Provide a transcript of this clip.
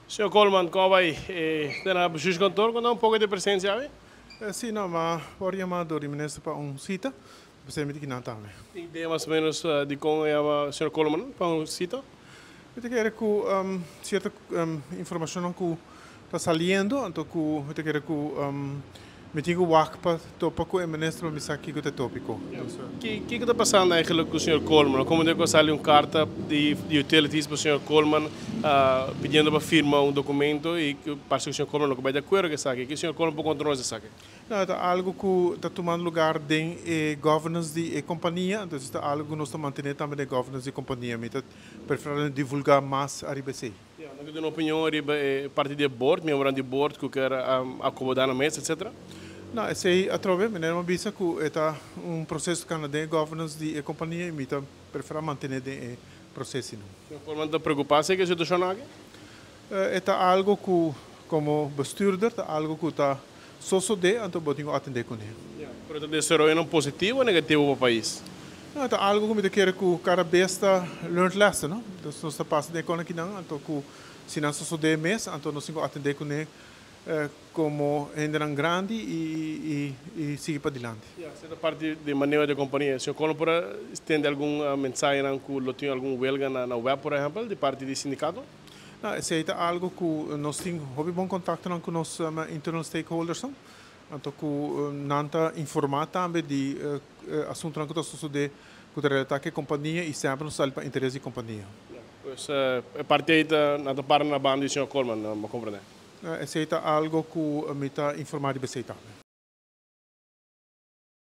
Senhor Coleman, como vai? Tem bestuurskantoor, kan um pouco de presença aí? Sim, não, mas pode chamar do ministro para cita, você me diz que não também. Ideia mais ou menos de como é o Senhor Coleman para cita? Eu quero que certa informação que está saliendo, então eu quero que me diga o para tópico e ministro me saque que é tópico. O que está passando eigenlijk com o Senhor Coleman? Como é que saiu uma carta de utilities para o Senhor Coleman pedindo para firmar um documento e que parece que o Senhor Coleman não vai de acordo com isso aqui, que o Senhor Coleman pode controlar isso aqui? Não, é algo que está tomando lugar dentro da governance de companhia, então é algo que nós estamos mantendo também da governance de companhia, mas preferimos divulgar mais a RBC. Não tem uma opinião parte do board, membro do board que quer acomodar na mesa, etc. Não, esse aí através de uma visa que é processo canadense governance de companhia, mas preferimos manter o processo. O Senhor Coleman está preocupado com a situação aqui? É algo que como bestuurder, algo que está só de então botinho atender com ele. Mas isso é positivo ou negativo para o país? Não, é algo que me quer que cada besta learn lesson, não? Então nós está passando com aqui não, então que se não só de mês, então nós temos atender com ele como ainda grande e seguir para adiante. Essa é parte de maneira de companhia. Se o Coleman pode estender alguma mensagem que tem algum huelga na web, por exemplo, de parte do sindicato? Não, esse é algo que nós temos bom contato com os internal stakeholders, então que nanta informar também de assunto que está sucedendo com a companhia e sempre nos salva para interesse da companhia. Pois é parte aí da parte na banda do Sr. Coleman, não compreendo. Esse é algo que me está informado de você também.